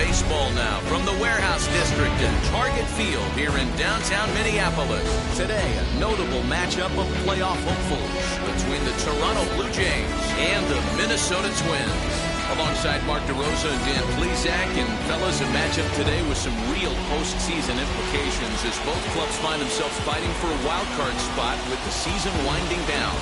baseball now from the Warehouse District at Target Field here in downtown Minneapolis. Today, a notable matchup of playoff hopefuls between the Toronto Blue Jays and the Minnesota Twins. Alongside Mark DeRosa and Dan Plesac, and fellas, a matchup today with some real postseason implications as both clubs find themselves fighting for a wild card spot with the season winding down.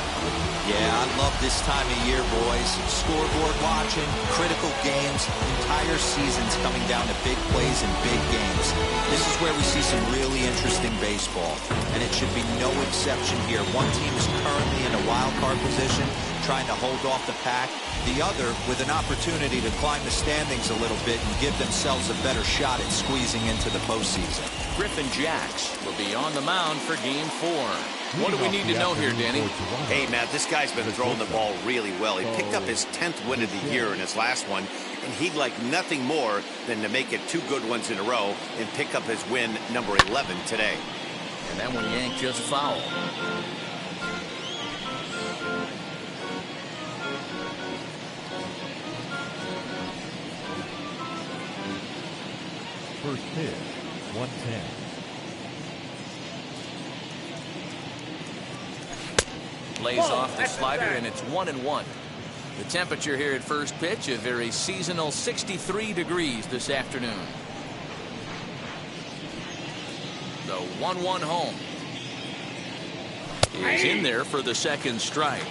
Yeah, I love this time of year, boys. Scoreboard watching, critical games, entire seasons coming down to big plays and big games. This is where we see some really interesting baseball, and it should be no exception here. One team is currently in a wild card position, trying to hold off the pack. The other with an opportunity to climb the standings a little bit and give themselves a better shot at squeezing into the postseason. Griffin Jax will be on the mound for Game 4. What do we need to know here, Danny? Hey, Matt, this guy's been throwing the ball really well. He picked up his 10th win of the year in his last one, and he'd like nothing more than to make it 2 good ones in a row and pick up his win number 11 today. And that one yanked just foul. First pitch, 110. Lays off the slider, and it's 1-1. The temperature here at first pitch, a very seasonal 63 degrees this afternoon. The 1-1 home is in there for the second strike.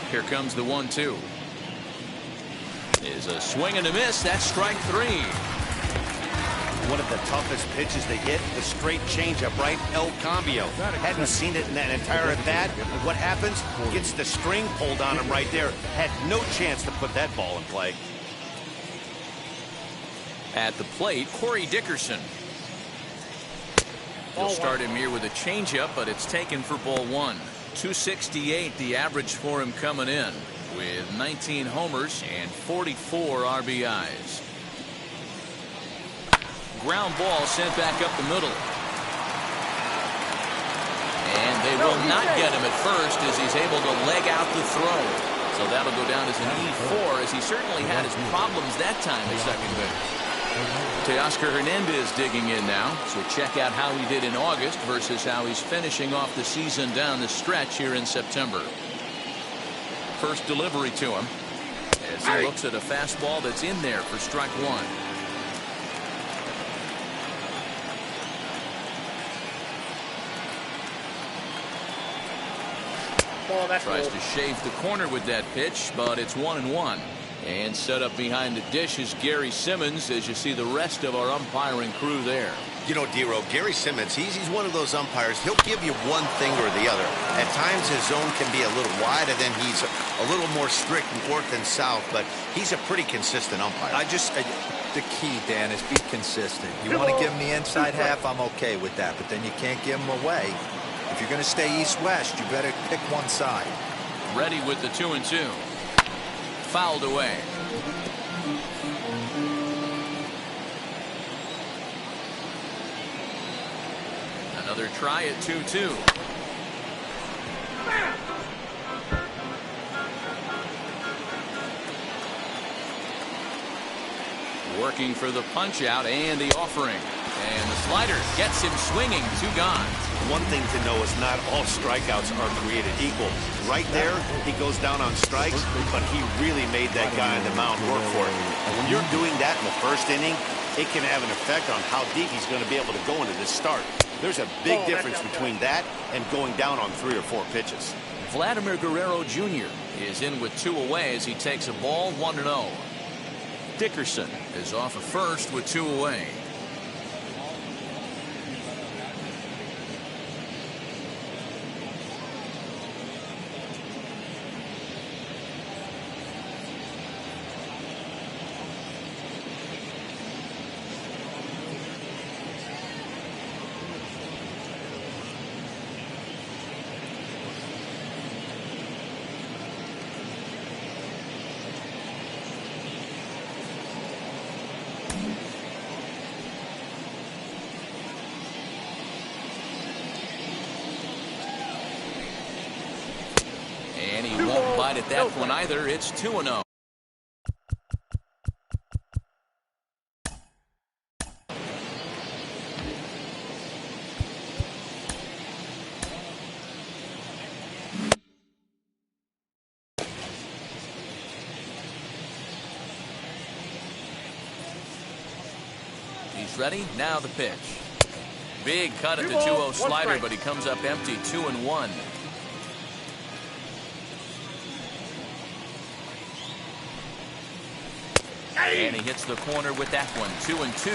Here comes the 1-2. Is a swing and a miss. That's strike 3. One of the toughest pitches to hit, the straight changeup, right? El Cambio. Hadn't seen it in that entire at-bat. And what happens? Gets the string pulled on him right there. Had no chance to put that ball in play. At the plate, Corey Dickerson. He'll start him here with a changeup, but it's taken for ball 1. 268 the average for him coming in, with 19 homers and 44 RBIs. Ground ball sent back up the middle. And they will not get him at first as he's able to leg out the throw. So that'll go down as an E4, as he certainly had his problems that time at second base. Teoscar Hernandez digging in now, so check out how he did in August versus how he's finishing off the season down the stretch here in September. First delivery to him as he looks at a fastball that's in there for strike 1. Tries to shave the corner with that pitch, but it's 1-1. And set up behind the dish is Gary Simmons, as you see the rest of our umpiring crew there. You know, D-Row, Gary Simmons, he's one of those umpires. He'll give you one thing or the other. At times his zone can be a little wide, and then he's a little more strict north and south, but he's a pretty consistent umpire. The key, Dan, is be consistent. You want to give him the inside half, I'm okay with that, but then you can't give him away. If you're going to stay east-west, you better pick one side. Ready with the 2-2. Fouled away. Another try at 2-2. Working for the punch out and the offering. And the slider gets him swinging. 2 gone. One thing to know is not all strikeouts are created equal. Right there, he goes down on strikes, but he really made that guy on the mound work for it. And when you're doing that in the first inning, it can have an effect on how deep he's going to be able to go into this start. There's a big difference between that and going down on 3 or 4 pitches. Vladimir Guerrero Jr. is in with 2 away as he takes a ball 1-0. Dickerson is off at first with 2 away. He won't bite at that one either. It's 2-0. He's ready. Now the pitch. Big cut at the 2-0 slider, but he comes up empty. 2-1. And he hits the corner with that one. 2-2.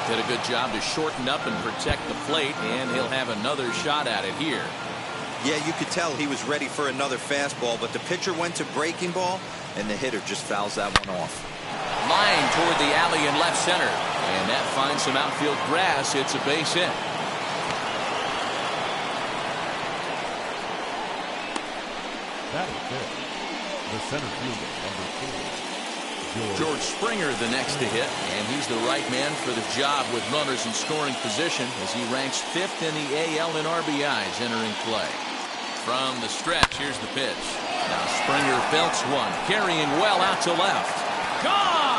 Did a good job to shorten up and protect the plate, and he'll have another shot at it here. Yeah, you could tell he was ready for another fastball, but the pitcher went to breaking ball, and the hitter just fouls that one off. Line toward the alley in left center, and that finds some outfield grass. It's a base hit. That is good. The center fielder, number 4. George Springer the next to hit, and he's the right man for the job with runners in scoring position as he ranks 5th in the AL in RBIs entering play. From the stretch, here's the pitch. Now Springer belts one, carrying well out to left. Gone!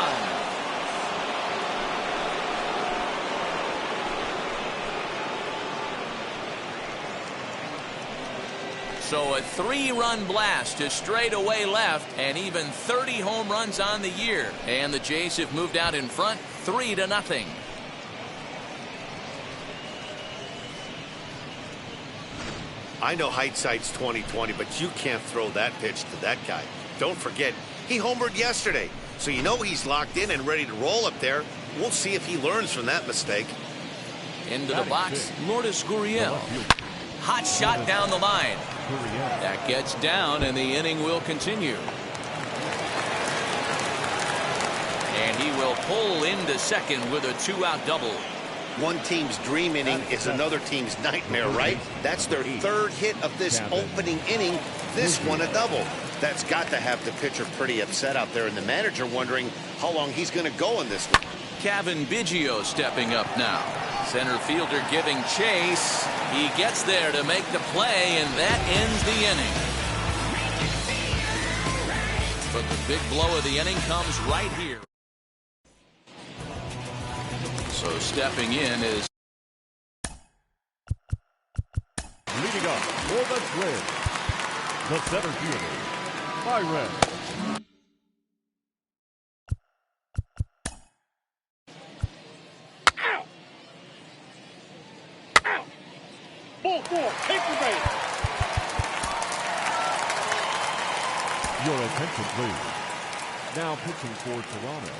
So a 3-run blast to straightaway left, and even 30 home runs on the year. And the Jays have moved out in front 3-0. I know hindsight's 20/20, but you can't throw that pitch to that guy. Don't forget, he homered yesterday, so you know he's locked in and ready to roll up there. We'll see if he learns from that mistake. Into the box, Lourdes Gurriel. Hot shot down the line. That gets down, and the inning will continue. And he will pull into second with a 2-out double. One team's dream inning is another team's nightmare, right? That's their 3rd hit of this opening inning. This one a double. That's got to have the pitcher pretty upset out there, and the manager wondering how long he's going to go in this one. Cavan Biggio stepping up now. Center fielder giving chase. He gets there to make the play, and that ends the inning. But the big blow of the inning comes right here. So stepping in is leading up for the Twins, the center fielder, Byron. Ball 4, paper base. Your attention, please. Now pitching for Toronto,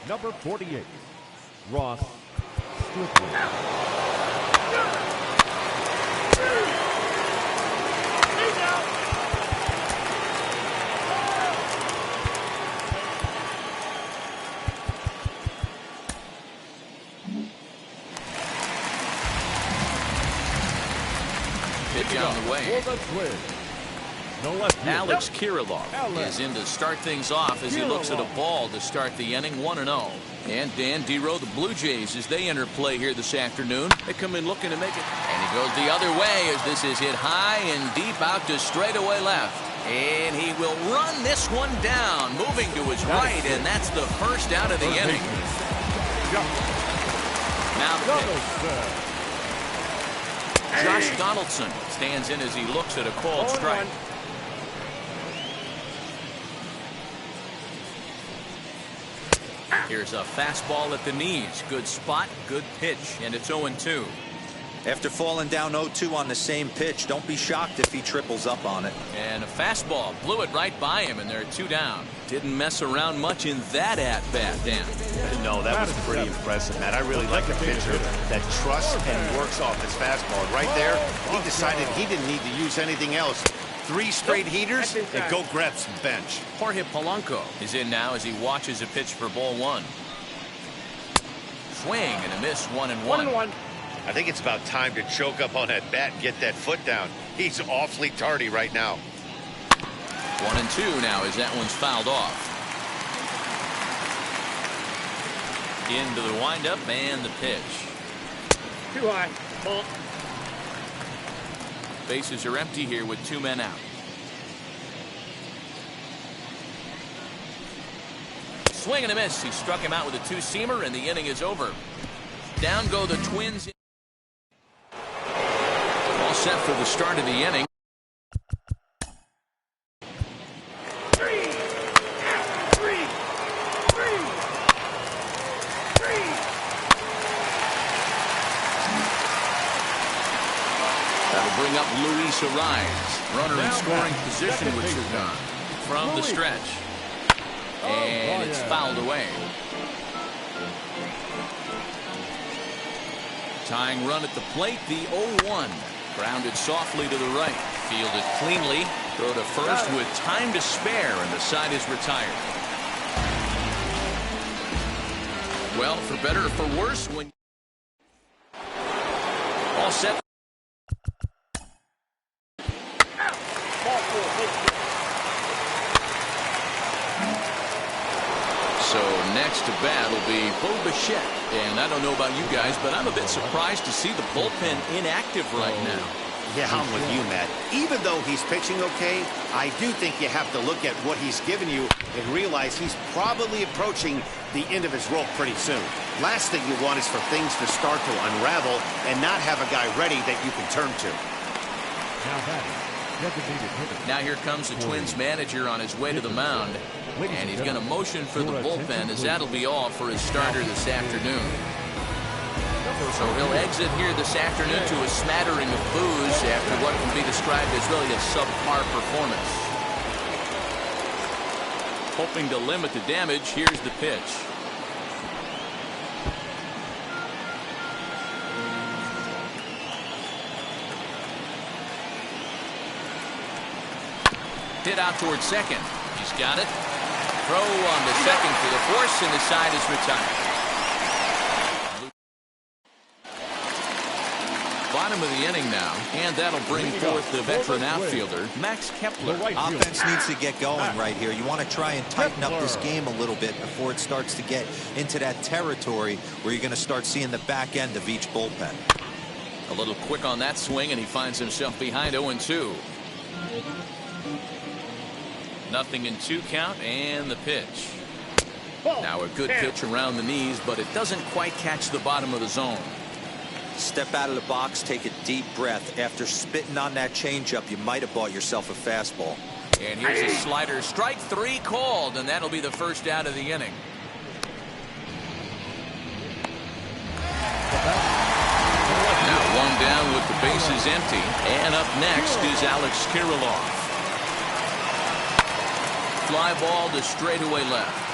number 48, Ross Stripling. pitch on the way. Alex Kirilloff is in to start things off as he looks at a ball to start the inning. 1-0. And Dan Dero, the Blue Jays, as they enter play here this afternoon, they come in looking to make it. And he goes the other way as this is hit high and deep out to straightaway left. And he will run this one down, moving to his right, and that's the first out of the inning. Now the pitch. Josh Donaldson stands in as he looks at a called strike. Here's a fastball at the knees. Good spot, good pitch, and it's 0-2. After falling down 0-2 on the same pitch, don't be shocked if he triples up on it. And a fastball blew it right by him, and they're 2 down. Didn't mess around much in that at-bat, Dan. No, that was pretty impressive, Matt. I really like a pitcher that trusts and works off his fastball. Right there, he decided he didn't need to use anything else. 3 straight heaters, and go grab some bench. Jorge Polanco is in now as he watches a pitch for ball 1. Swing and a miss, 1-1. I think it's about time to choke up on that bat and get that foot down. He's awfully tardy right now. 1-2 now as that one's fouled off. Into the windup and the pitch. Too high. Ball. Bases are empty here with 2 men out. Swing and a miss. He struck him out with a two-seamer, and the inning is over. Down go the Twins. All set for the start of the inning. That'll bring up Luis Arraez. Runner in scoring position with 2 gone. From the stretch. And it's fouled away. Tying run at the plate, the 0-1. Grounded softly to the right. Fielded cleanly. Throw to first with time to spare, and the side is retired. Well, for better or for worse, when all set. So next to bat will be Bo Bichette. And I don't know about you guys, but I'm a bit surprised to see the bullpen inactive right now. Yeah, I'm with you, Matt. Even though he's pitching okay, I do think you have to look at what he's given you and realize he's probably approaching the end of his rope pretty soon. Last thing you want is for things to start to unravel and not have a guy ready that you can turn to. Now here comes the Twins manager on his way to the mound, and he's going to motion for the bullpen, as that'll be all for his starter this afternoon. So he'll exit here this afternoon to a smattering of boos after what can be described as really a subpar performance. Hoping to limit the damage, here's the pitch. Hit out towards second. He's got it. Throw on the second for the force, and the side is retired. Bottom of the inning now, and that'll bring forth the veteran outfielder, Max Kepler. Offense needs to get going right here. You want to try and tighten up this game a little bit before it starts to get into that territory where you're going to start seeing the back end of each bullpen. A little quick on that swing, and he finds himself behind 0-2. Nothing in 2 count, and the pitch. Now a good pitch around the knees, but it doesn't quite catch the bottom of the zone. Step out of the box, take a deep breath. After spitting on that changeup, you might have bought yourself a fastball. And here's a slider. Strike 3 called, and that'll be the first out of the inning. Now 1 down with the bases empty, and up next is Alex Kirilloff. Fly ball to straightaway left.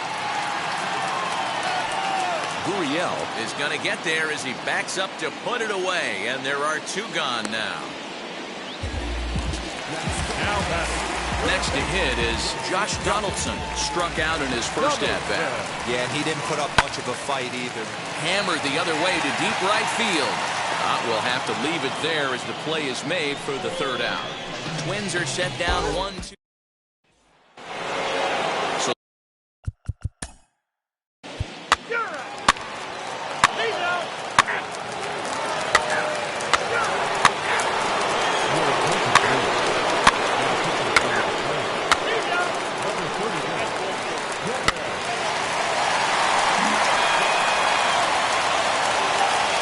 Gurriel is going to get there as he backs up to put it away, and there are 2 gone now. Next to hit is Josh Donaldson, struck out in his first at-bat. Yeah, and he didn't put up much of a fight either. Hammered the other way to deep right field. We'll have to leave it there as the play is made for the 3rd out. Twins are set down 1-2.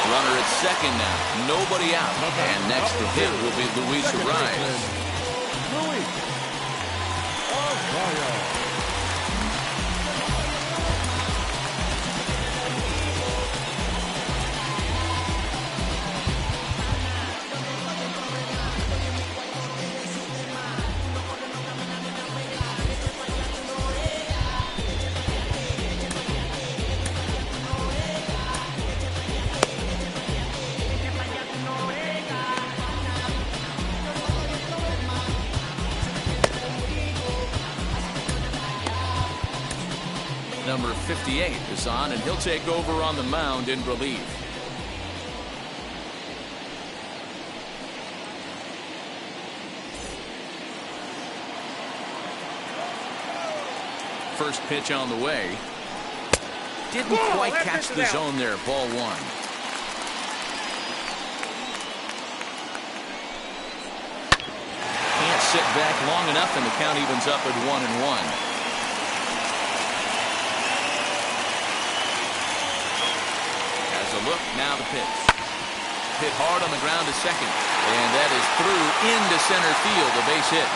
Runner at second now. Nobody out. And next to hit will be Luis Arraez. Number 58 is on, and he'll take over on the mound in relief. First pitch on the way. didn't quite catch the zone there. Ball one. Can't sit back long enough, and the count evens up at 1-1. Has a look, now the pitch. Hit hard on the ground to second, and that is through into center field, a base hit.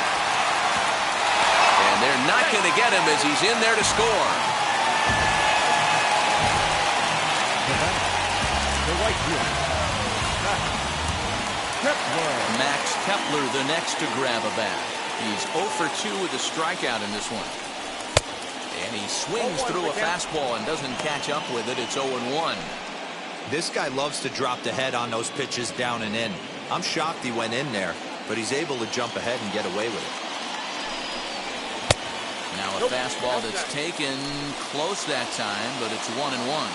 And they're not going to get him as he's in there to score. The right fielder, Max Kepler the next to grab a bat. He's 0 for 2 with a strikeout in this one. And he swings through a fastball and doesn't catch up with it. It's 0-1. This guy loves to drop the head on those pitches down and in. I'm shocked he went in there, but he's able to jump ahead and get away with it. Now a fastball that's taken close that time, but it's 1-1.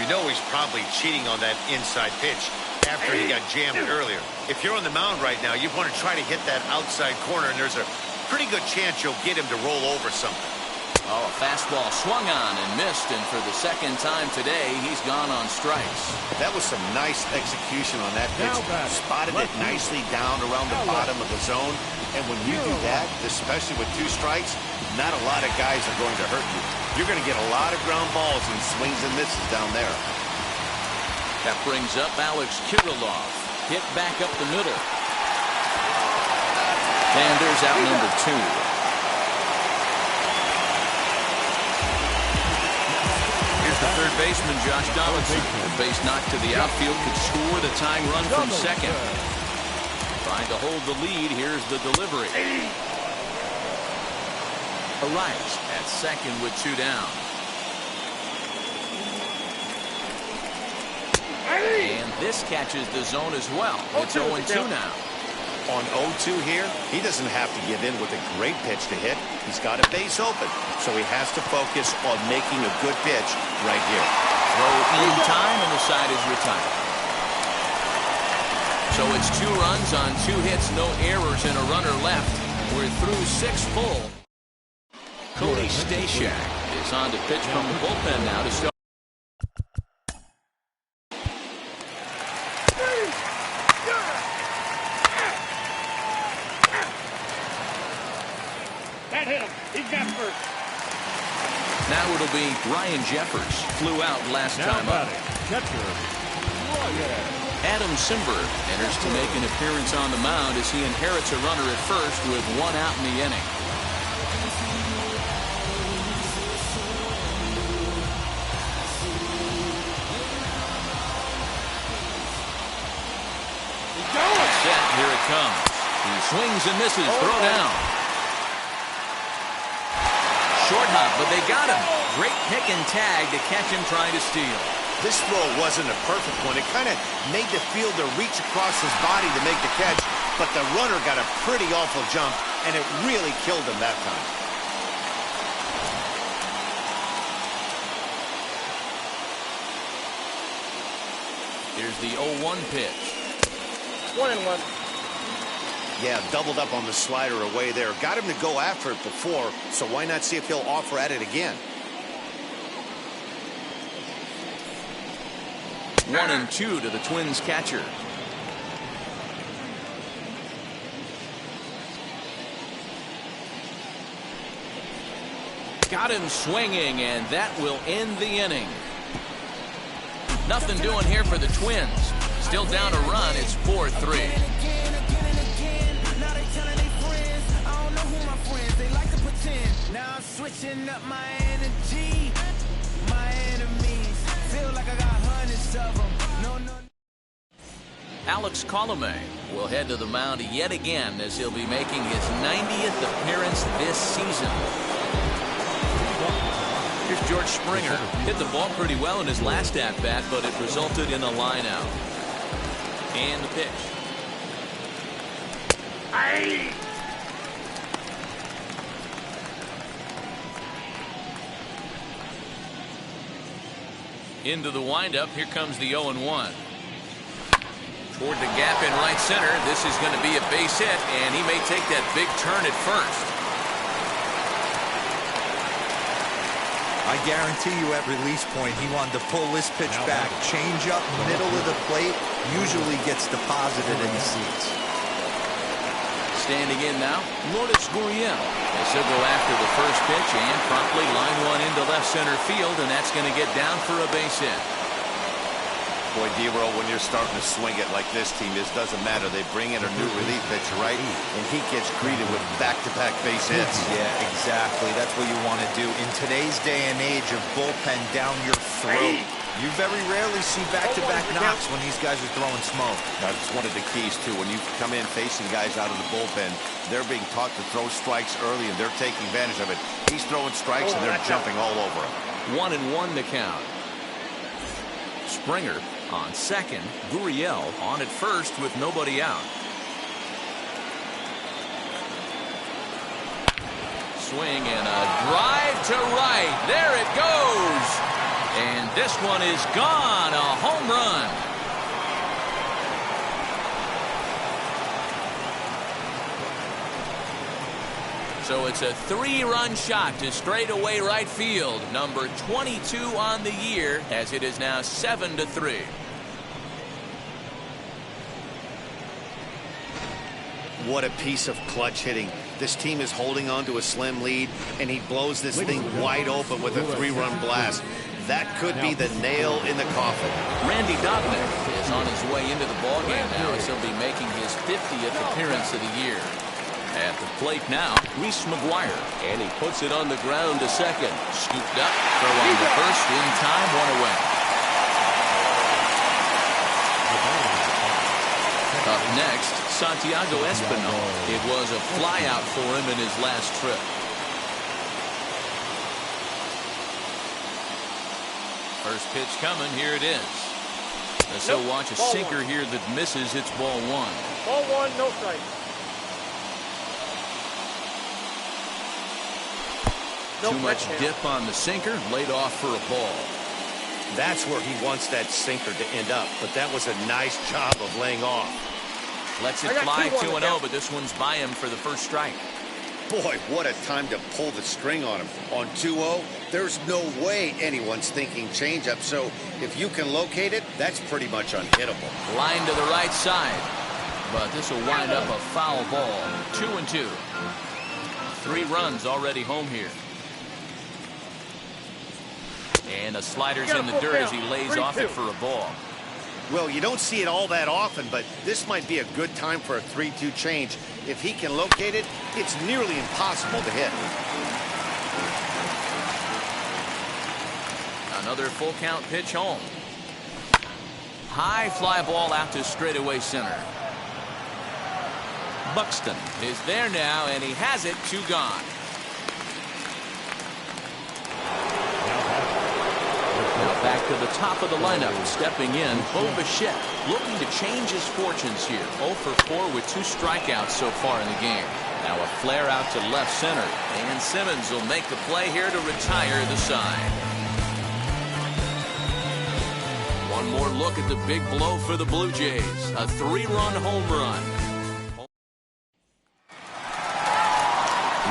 You know he's probably cheating on that inside pitch after he got jammed earlier. If you're on the mound right now, you want to try to hit that outside corner, and there's a pretty good chance you'll get him to roll over something. Oh, a fastball swung on and missed, and for the second time today, he's gone on strikes. That was some nice execution on that pitch. Spotted it nicely down around the bottom of the zone. And when you do that, especially with 2 strikes, not a lot of guys are going to hurt you. You're going to get a lot of ground balls and swings and misses down there. That brings up Alex Kirilloff. Hit back up the middle. And there's out number 2. The third baseman, Josh Donaldson. A base knock to the outfield could score the tying run from second. Trying to hold the lead. Here's the delivery. Arias at second with 2 down. And this catches the zone as well. It's 0-2 now. On 0-2 here, he doesn't have to give in with a great pitch to hit. He's got a base open, so he has to focus on making a good pitch right here. Throw in time, and the side is retired. So it's 2 runs on 2 hits, no errors, and a runner left. We're through 6 full. Cody Stashak is on to pitch from the bullpen now to start. That hit him. He's got first. Now it'll be Ryan Jeffers. Flew out last time up. Adam Simber enters to make an appearance on the mound as he inherits a runner at first with 1 out in the inning. Set, here it comes. He swings and misses. Throw down. Short hop, but they got him. Great pick and tag to catch him trying to steal. This throw wasn't a perfect one. It kind of made the fielder reach across his body to make the catch, but the runner got a pretty awful jump, and it really killed him that time. Here's the 0-1 pitch. 1-1. Yeah, doubled up on the slider away there. Got him to go after it before, so why not see if he'll offer at it again? 1-2 to the Twins catcher. Got him swinging, and that will end the inning. Nothing doing here for the Twins. Still down a run. It's 4-3. Now I'm switching up my energy. My enemies feel like I got hundreds of them. No. Alex Colomé will head to the mound yet again as he'll be making his 90th appearance this season. Here's George Springer. Hit the ball pretty well in his last at-bat, but it resulted in a line-out. And the pitch. Aye. Into the windup. Here comes the 0-1. Toward the gap in right center. This is going to be a base hit, and he may take that big turn at first. I guarantee you at release point, he wanted to pull this pitch back. Change up, middle of the plate, usually gets deposited in the seats. Standing in now, Lourdes Gurriel. As he'll go after the first pitch and promptly line one into left center field, and that's going to get down for a base hit. Boy, D-Roll, when you're starting to swing it like this team is, doesn't matter. They bring in a new relief pitcher, right? And he gets greeted with back-to-back base hits. Yeah, exactly. That's what you want to do. In today's day and age of bullpen down your throat, you very rarely see back-to-back knocks when these guys are throwing smoke. That's one of the keys, too. When you come in facing guys out of the bullpen, they're being taught to throw strikes early, and they're taking advantage of it. He's throwing strikes, and they're jumping all over him. 1-1 to count. Springer on second, Gurriel on at first with nobody out. Swing and a drive to right. There it goes. And this one is gone. A home run. So it's a 3-run shot to straightaway right field. Number 22 on the year, as it is now 7-3. What a piece of clutch hitting. This team is holding on to a slim lead, and he blows this thing wide open with a 3-run blast. That could be the nail in the coffin. Randy Dobnak is on his way into the ballgame now, as he'll be making his 50th appearance of the year. At the plate now, Reese McGuire, and he puts it on the ground to second. Scooped up, throw on the first, in time, one away. Up next, Santiago Espinal. It was a flyout for him in his last trip. First pitch coming, here it is. So watch a sinker here that misses. It's ball one. Ball one, no strike. Too much dip on the sinker, laid off for a ball. That's where he wants that sinker to end up, but that was a nice job of laying off. Lets it fly 2-0, but this one's by him for the first strike. Boy, what a time to pull the string on him. On 2-0, there's no way anyone's thinking changeup, so if you can locate it, that's pretty much unhittable. Line to the right side, but this will wind up a foul ball. 2-2. 3 runs already home here. And a slider's in the dirt as he lays off it for a ball. Well, you don't see it all that often, but this might be a good time for a 3-2 change. If he can locate it, it's nearly impossible to hit. Another full count pitch home. High fly ball out to straightaway center. Buxton is there now, and he has it. 2 gone. Now back to the top of the lineup, stepping in, Bo Bichette, looking to change his fortunes here. 0 for 4 with 2 strikeouts so far in the game. Now a flare out to left center, and Simmons will make the play here to retire the side. One more look at the big blow for the Blue Jays. A 3-run home run.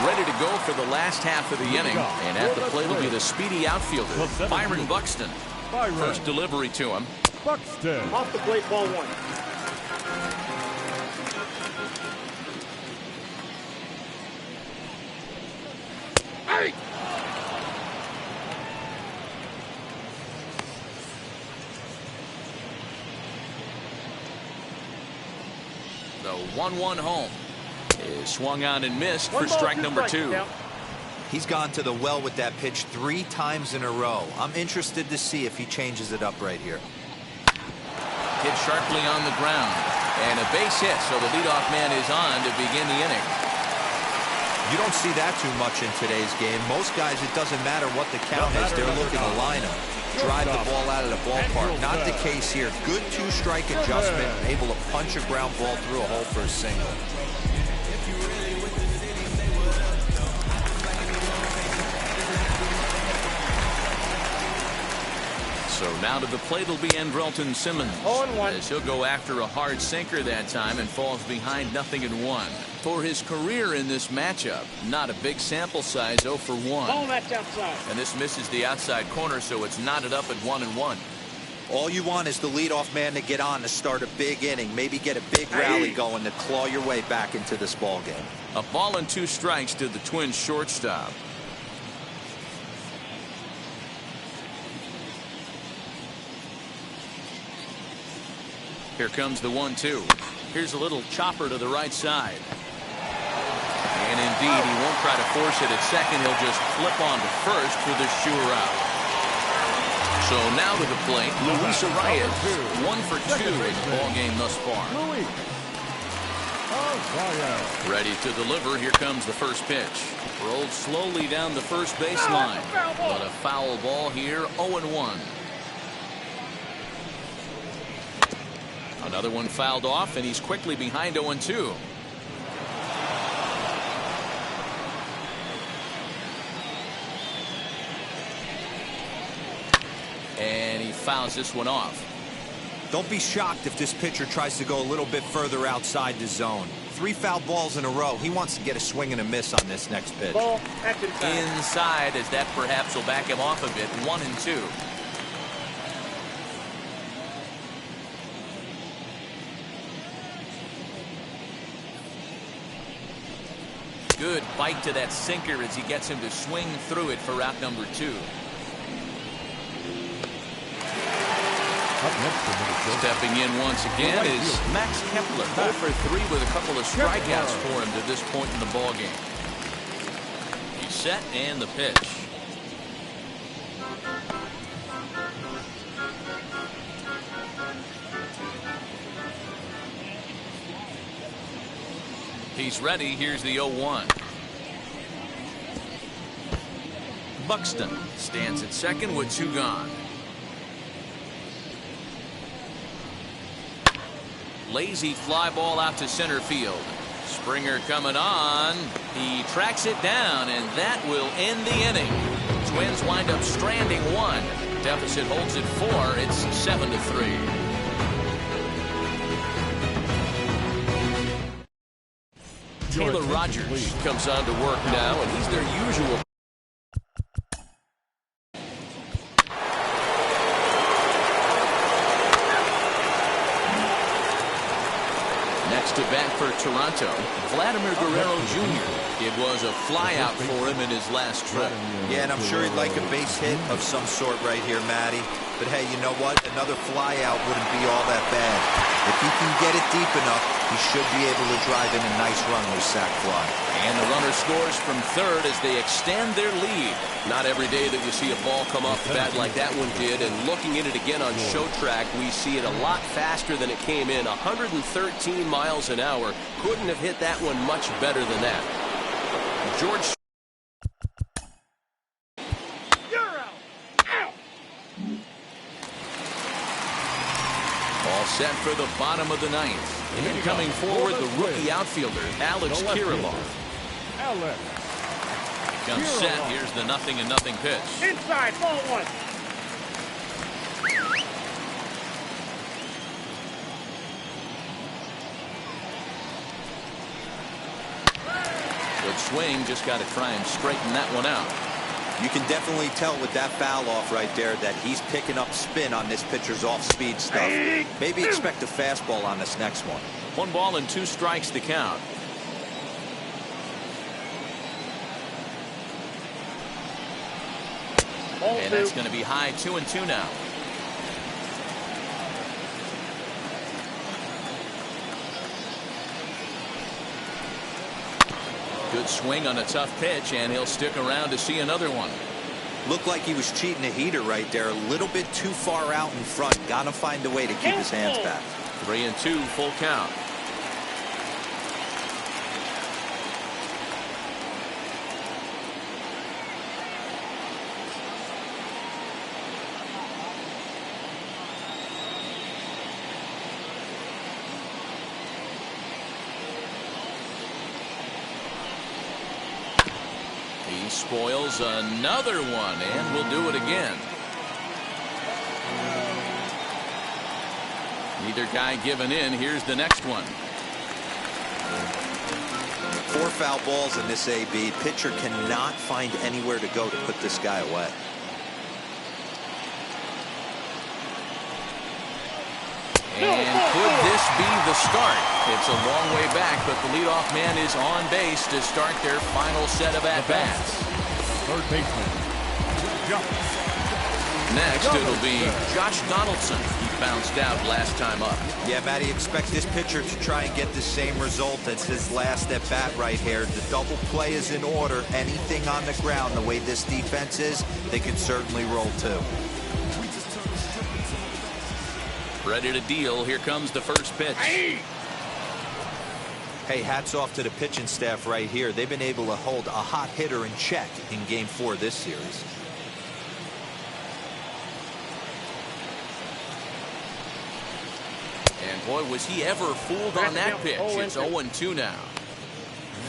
Ready to go for the last half of the inning, and at the plate will be the speedy outfielder, Byron Buxton. First delivery to him. Buxton. Off the plate, ball one. Hey! The 1-1 home is swung on and missed for strike number 2. He's gone to the well with that pitch 3 times in a row. I'm interested to see if he changes it up right here. Hit sharply on the ground, and a base hit, so the leadoff man is on to begin the inning. You don't see that too much in today's game. Most guys, it doesn't matter what the count is. They're looking to line up, drive the ball out of the ballpark. Not the case here. Good 2-strike adjustment, able to punch a ground ball through a hole for a single. So now to the plate will be Andrelton Simmons. 0-1. As he'll go after a hard sinker that time and falls behind 0-1. For his career in this matchup, not a big sample size, 0 for 1. Ball that's outside. And this misses the outside corner, so it's knotted up at 1-1. All you want is the leadoff man to get on to start a big inning, maybe get a big rally going to claw your way back into this ball game. A ball and 2 strikes to the Twins shortstop. Here comes the 1-2. Here's a little chopper to the right side. And indeed, he won't try to force it at second. He'll just flip on to first for the sure out. So now to the plate, Luis Arias, 1 for 2 in the ball game thus far. Ready to deliver. Here comes the first pitch. Rolled slowly down the first baseline. But a foul ball here, 0-1. Another one fouled off, and he's quickly behind 0-2. And he fouls this one off. Don't be shocked if this pitcher tries to go a little bit further outside the zone. 3 foul balls in a row. He wants to get a swing and a miss on this next pitch. Ball that's Inside, as that perhaps will back him off a bit. 1-2. Good bite to that sinker as he gets him to swing through it for out number 2. Stepping in once again is Max Kepler. 0 for 3 with a couple of strikeouts for him to this point in the ball game. He's set and the pitch. He's ready. Here's the 0-1. Buxton stands at second with 2 gone. Lazy fly ball out to center field. Springer coming on. He tracks it down, and that will end the inning. Twins wind up stranding 1. Deficit holds at 4. It's 7-3. Taylor Rogers comes on to work now, and he's their usual. Next to bat for Toronto, Vladimir Guerrero Jr. It was a flyout for him in his last trip. Yeah, and I'm sure he'd like a base hit of some sort right here, Matty. But hey, you know what? Another flyout wouldn't be all that bad. If he can get it deep enough, he should be able to drive in a nice run with sac fly. And the runner scores from third as they extend their lead. Not every day that you see a ball come off the bat like that one did. And looking at it again on Show Track, we see it a lot faster than it came in. 113 miles an hour. Couldn't have hit that one much better than that. George. All set for the bottom of the 9th. And coming forward, the rookie outfielder, Alex Kirilloff. Comes set. Here's the 0-0 pitch. inside. Ball 1. Good swing. Just got to try and straighten that one out. You can definitely tell with that foul off right there that he's picking up spin on this pitcher's off-speed stuff. Maybe expect a fastball on this next one. 1 ball and 2 strikes to count. And that's going to be high. 2-2 now. Good swing on a tough pitch, and he'll stick around to see another one. Looked like he was cheating a heater right there. A little bit too far out in front. Gotta find a way to keep his hands back. 3-2, full count. He spoils another one, and we'll do it again. Neither guy giving in. Here's the next one. 4 foul balls in this AB. Pitcher cannot find anywhere to go to put this guy away. And could this be the start? It's a long way back, but the leadoff man is on base to start their final set of at-bats. Third baseman, Josh. Next, it'll be Josh Donaldson. He bounced out last time up. Yeah, Matty, expect this pitcher to try and get the same result as his last at-bat right here. The double play is in order. Anything on the ground, the way this defense is, they could certainly roll too. Ready to deal. Here comes the first pitch. Hey, hats off to the pitching staff right here. They've been able to hold a hot hitter in check in Game 4 of this series. And boy, was he ever fooled on that pitch. It's 0-2 now.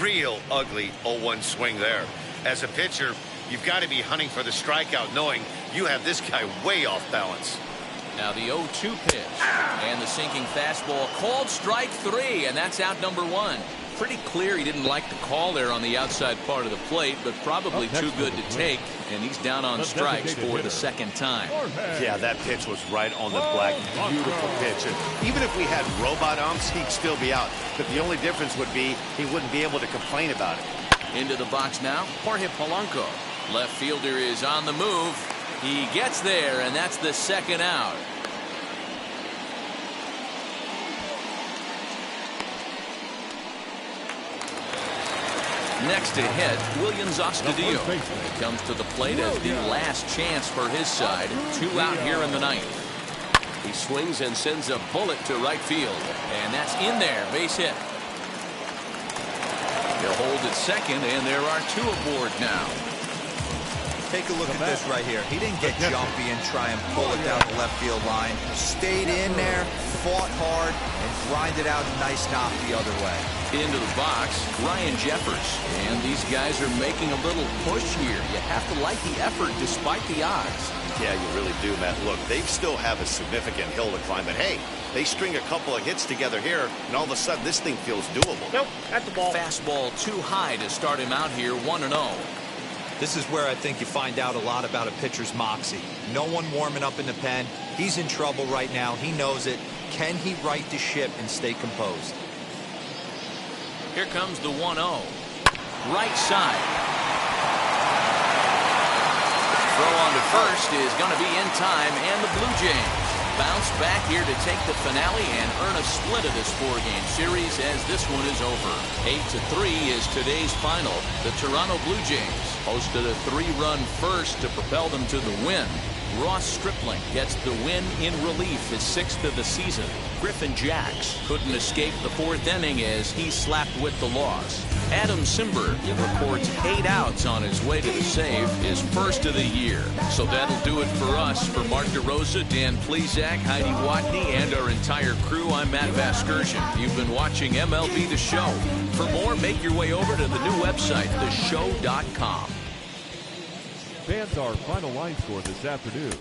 Real ugly 0-1 swing there. As a pitcher, you've got to be hunting for the strikeout, knowing you have this guy way off balance. Now the 0-2 pitch. And the sinking fastball called strike 3, and that's out number 1. Pretty clear he didn't like the call there on the outside part of the plate, but probably too good to take, and he's down on strikes for the second time. Yeah, that pitch was right on the black. Beautiful pitch. And even if we had robot umps, he'd still be out. But the only difference would be he wouldn't be able to complain about it. Into the box now, Jorge Polanco. Left fielder is on the move. He gets there, and that's the second out. Next to hit, Williams Astudillo. He comes to the plate as the last chance for his side. 2 out here in the ninth. He swings and sends a bullet to right field. And that's in there, base hit. He'll hold at second, and there are 2 aboard now. Take a look at this right here. He didn't get jumpy and try and pull it down the left field line. Stayed in there, fought hard, and grinded out a nice knock the other way. Into the box, Ryan Jeffers. And these guys are making a little push here. You have to like the effort despite the odds. Yeah, you really do, Matt. Look, they still have a significant hill to climb, but hey, they string a couple of hits together here, and all of a sudden this thing feels doable. Nope, that's the ball. Fastball too high to start him out here, 1-0. This is where I think you find out a lot about a pitcher's moxie. No one warming up in the pen. He's in trouble right now. He knows it. Can he right the ship and stay composed? Here comes the 1-0. Right side. Throw on to first is going to be in time, and the Blue Jays bounce back here to take the finale and earn a split of this 4-game series as this one is over. 8-3 is today's final. The Toronto Blue Jays posted a 3-run first to propel them to the win. Ross Stripling gets the win in relief, his 6th of the season. Griffin Jacks couldn't escape the 4th inning as he slapped with the loss. Adam Simberg reports 8 outs on his way to the save, his 1st of the year. So that'll do it for us. For Mark DeRosa, Dan Plesac, Heidi Watney, and our entire crew, I'm Matt Vasgersian. You've been watching MLB The Show. For more, make your way over to the new website, theshow.com. Fans, our final line score this afternoon.